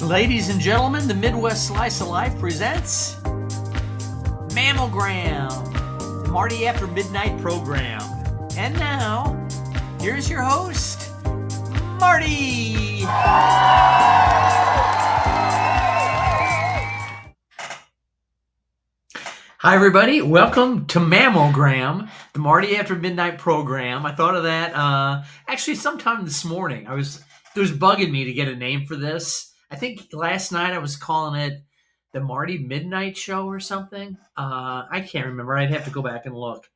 Ladies and gentlemen, the Midwest Slice of Life presents MAM-O-GRAM, the Marty After Midnight program. And now, here's your host, Marty! Hi everybody, welcome to MAM-O-GRAM, the Marty After Midnight program. I thought of that actually sometime this morning. It was bugging me to get a name for this. I think last night I was calling it the Marty Midnight Show or something. I can't remember. I'd have to go back and look.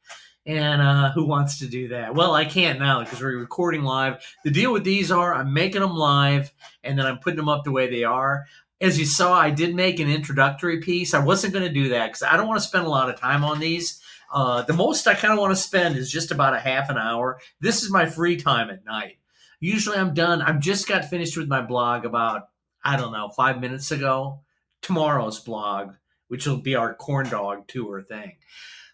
And who wants to do that? Well, I can't now because we're recording live. The deal with these are I'm making them live and then I'm putting them up the way they are. As you saw, I did make an introductory piece. I wasn't going to do that because I don't want to spend a lot of time on these. The most I kind of want to spend is just about a half an hour. This is my free time at night. Usually I'm done. I've just got finished with my blog about 5 minutes ago. Tomorrow's blog, which will be our corn dog tour thing.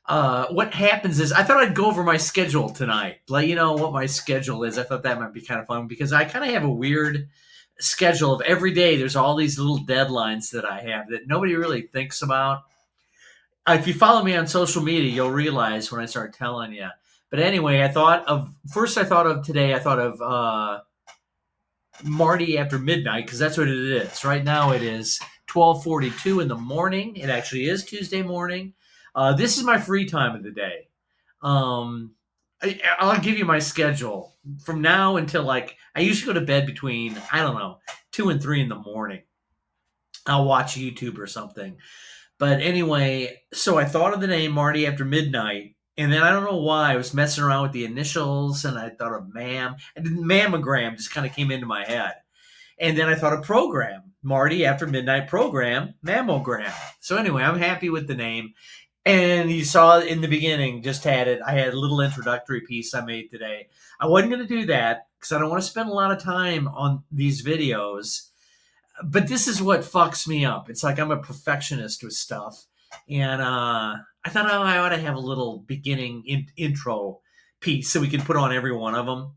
What happens is I thought I'd go over my schedule tonight. Let you know what my schedule is. I thought that might be kind of fun because I kind of have a weird schedule of every day. There's all these little deadlines that I have that nobody really thinks about. If you follow me on social media, you'll realize when I start telling you. But anyway, I thought of Marty After Midnight, because that's what it is. Right now it is 12:42 in the morning. It actually is Tuesday morning. This is my free time of the day. I'll give you my schedule from now until I usually go to bed between 2 and 3 in the morning. I'll watch YouTube or something. But anyway, so I thought of the name Marty After Midnight. And then I don't know why I was messing around with the initials and I thought of MAM. And then MAM-O-GRAM just kind of came into my head. And then I thought of program, Marty After Midnight program, MAM-O-GRAM. So anyway, I'm happy with the name. And you saw in the beginning, I had a little introductory piece I made today. I wasn't going to do that because I don't want to spend a lot of time on these videos. But this is what fucks me up. It's like I'm a perfectionist with stuff. And I thought I ought to have a little beginning intro piece so we can put on every one of them.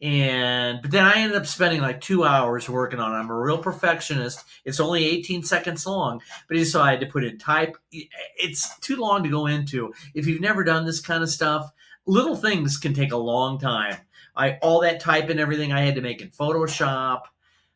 But then I ended up spending 2 hours working on it. I'm a real perfectionist. It's only 18 seconds long, but so I had to put in type. It's too long to go into. If you've never done this kind of stuff, little things can take a long time. All that type and everything I had to make in Photoshop.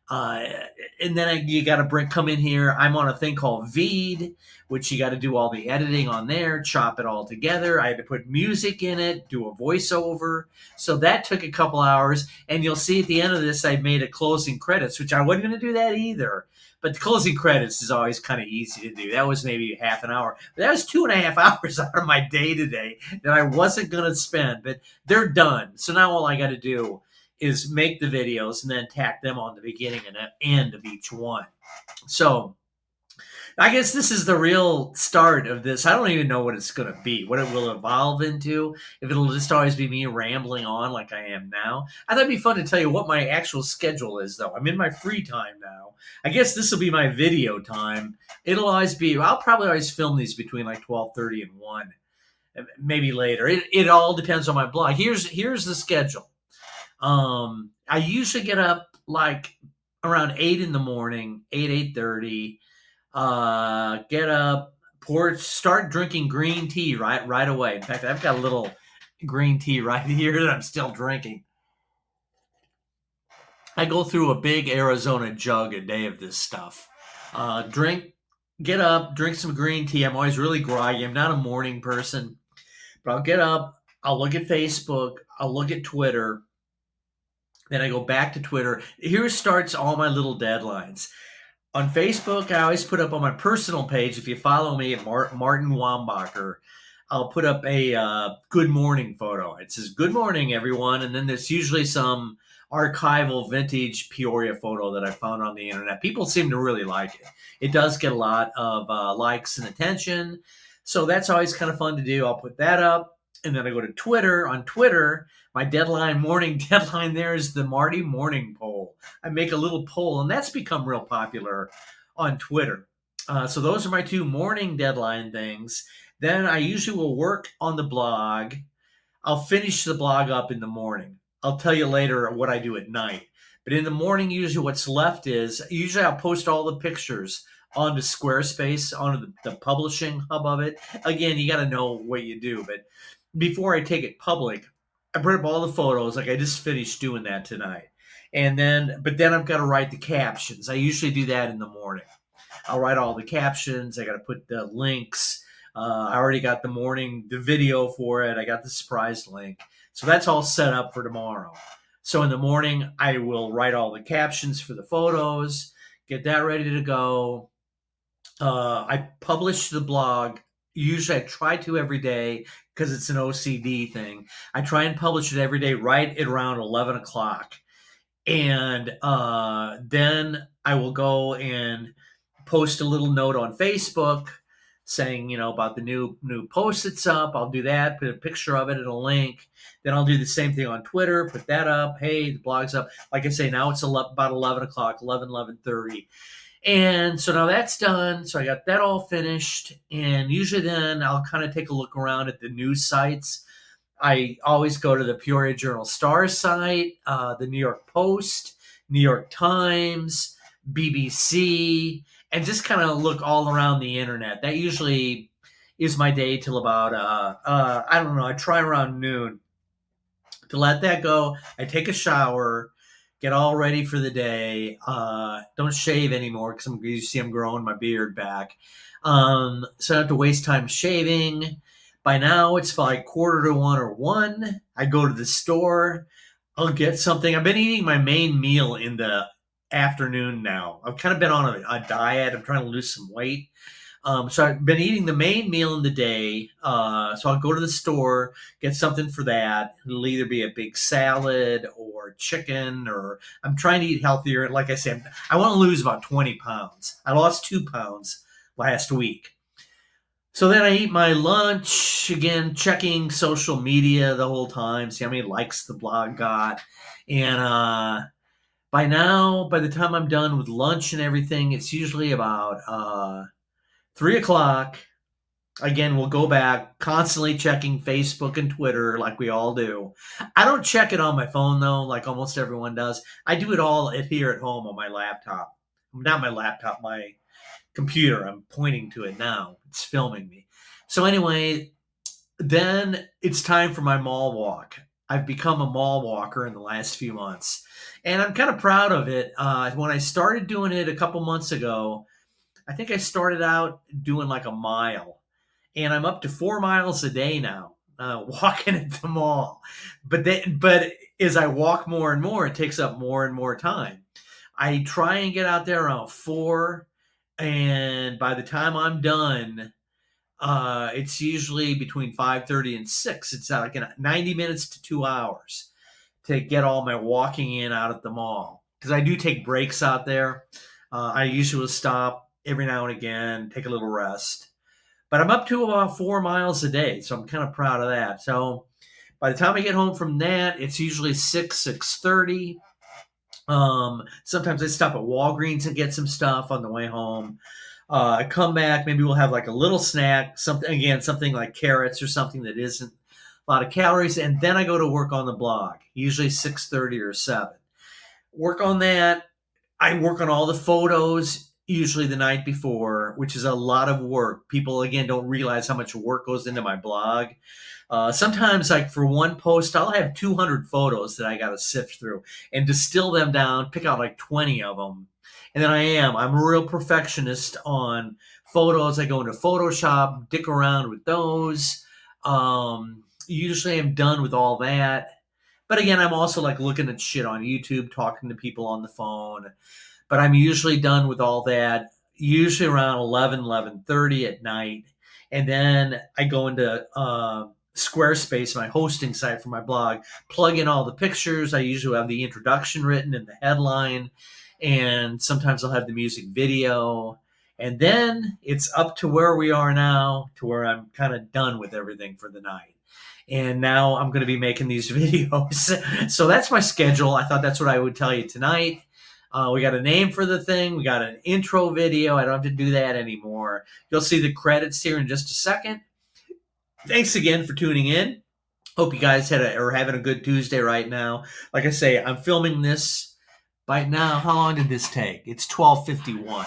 And then you got to come in here. I'm on a thing called Veed, which you got to do all the editing on there, chop it all together. I had to put music in it, do a voiceover. So that took a couple hours. And you'll see at the end of this, I made a closing credits, which I wasn't going to do that either. But the closing credits is always kind of easy to do. That was maybe half an hour. But that was 2.5 hours out of my day today that I wasn't going to spend. But they're done. So now all I got to do is make the videos and then tack them on the beginning and end of each one. So I guess this is the real start of this. I don't even know what it's going to be, what it will evolve into, if it'll just always be me rambling on like I am now. I thought it'd be fun to tell you what my actual schedule is, though. I'm in my free time now. I guess this will be my video time. I'll probably always film these between 12:30 and 1, maybe later. It all depends on my blog. Here's the schedule. I usually get up around 8 in the morning, 8:30. Get up, start drinking green tea right away. In fact, I've got a little green tea right here that I'm still drinking. I go through a big Arizona jug a day of this stuff. Get up, drink some green tea. I'm always really groggy. I'm not a morning person, but I'll get up, I'll look at Facebook, I'll look at Twitter. Then I go back to Twitter. Here starts all my little deadlines. On Facebook, I always put up on my personal page, if you follow me at Martin Wambacher, I'll put up a good morning photo. It says, "Good morning, everyone." And then there's usually some archival vintage Peoria photo that I found on the internet. People seem to really like it. It does get a lot of likes and attention. So that's always kind of fun to do. I'll put that up. And then I go to Twitter. On Twitter, my morning deadline there is the Marty morning poll. I make a little poll, and that's become real popular on Twitter. So those are my two morning deadline things. Then I usually will work on the blog. I'll finish the blog up in the morning. I'll tell you later what I do at night. But in the morning, usually what's left is usually I'll post all the pictures onto Squarespace, onto the publishing hub of it. Again, you got to know what you do. But before I take it public, I put up all the photos. Like I just finished doing that tonight. But then I've got to write the captions. I usually do that in the morning. I'll write all the captions. I got to put the links. I already got the video for it. I got the surprise link. So that's all set up for tomorrow. So in the morning, I will write all the captions for the photos, get that ready to go. I publish the blog. Usually I try to every day because it's an OCD thing. I try and publish it every day right at around 11 o'clock. And then I will go and post a little note on Facebook saying, about the new post that's up. I'll do that, put a picture of it and a link. Then I'll do the same thing on Twitter, put that up. Hey, the blog's up. Like I say, now it's about 11 o'clock, 11:30. And so now that's done. So I got that all finished. And usually then I'll kind of take a look around at the news sites. I always go to the Peoria Journal-Star site, the New York Post, New York Times, BBC, and just kind of look all around the internet. That usually is my day till about, I don't know, I try around noon to let that go. I take a shower, get all ready for the day. Don't shave anymore because you see I'm growing my beard back. So I don't have to waste time shaving. By now, it's like 1:45 or 1. I go to the store. I'll get something. I've been eating my main meal in the afternoon now. I've kind of been on a diet. I'm trying to lose some weight. So I've been eating the main meal in the day. So I'll go to the store, get something for that. It'll either be a big salad or chicken, or I'm trying to eat healthier. Like I said, I want to lose about 20 pounds. I lost 2 pounds last week. So then I eat my lunch, again, checking social media the whole time, see how many likes the blog got. And by the time I'm done with lunch and everything, it's usually about 3 o'clock. Again, we'll go back, constantly checking Facebook and Twitter like we all do. I don't check it on my phone, though, like almost everyone does. I do it all here at home on my laptop. Not my laptop, my computer. I'm pointing to it now. It's filming me. So anyway, then it's time for my mall walk. I've become a mall walker in the last few months, and I'm kind of proud of it. When I started doing it a couple months ago, I think I started out doing like a mile, and I'm up to 4 miles a day now, walking at the mall. But as I walk more and more, it takes up more and more time. I try and get out there around 4, and by the time I'm done, it's usually between 5:30 and 6. It's like 90 minutes to 2 hours to get all my walking in out at the mall. Because I do take breaks out there. I usually stop every now and again, take a little rest. But I'm up to about 4 miles a day, so I'm kind of proud of that. So by the time I get home from that, it's usually 6:30. Sometimes I stop at Walgreens and get some stuff on the way home. I come back, maybe we'll have like a little snack, something like carrots or something that isn't a lot of calories, and then I go to work on the blog, usually 6:30 or 7. Work on that. I work on all the photos usually the night before, which is a lot of work. People, again, don't realize how much work goes into my blog. Sometimes, like for one post, I'll have 200 photos that I got to sift through and distill them down, pick out like 20 of them. And then I'm a real perfectionist on photos. I go into Photoshop, dick around with those. Usually I'm done with all that. But again, I'm also like looking at shit on YouTube, talking to people on the phone. But I'm usually done with all that, usually around 11:30 at night. And then I go into Squarespace, my hosting site for my blog, plug in all the pictures. I usually have the introduction written in the headline, and sometimes I'll have the music video. And then it's up to where we are now, to where I'm kind of done with everything for the night. And now I'm going to be making these videos. So that's my schedule. I thought that's what I would tell you tonight. We got a name for the thing. We got an intro video. I don't have to do that anymore. You'll see the credits here in just a second. Thanks again for tuning in. Hope you guys are having a good Tuesday right now. Like I say, I'm filming this Right now, how long did this take? It's 12:51.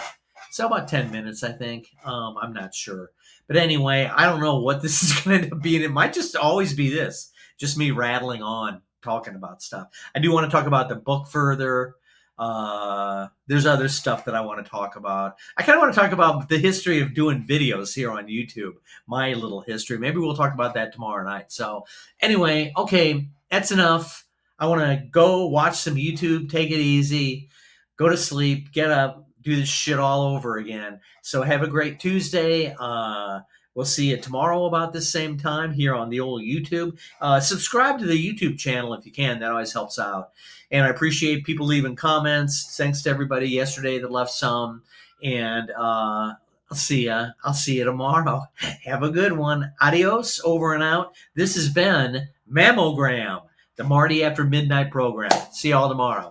So about 10 minutes, I think. I'm not sure. But anyway, I don't know what this is going to end up being. It might just always be this. Just me rattling on, talking about stuff. I do want to talk about the book further. There's other stuff that I want to talk about. I kind of want to talk about the history of doing videos here on YouTube. My little history. Maybe we'll talk about that tomorrow night. So anyway, okay, that's enough. I want to go watch some YouTube, take it easy, go to sleep, get up, do this shit all over again. So have a great Tuesday. We'll see you tomorrow about this same time here on the old YouTube. Subscribe to the YouTube channel if you can. That always helps out. And I appreciate people leaving comments. Thanks to everybody yesterday that left some. And I'll see ya. I'll see you tomorrow. Have a good one. Adios. Over and out. This has been MAM-O-GRAM, the Marty After Midnight program. See y'all tomorrow.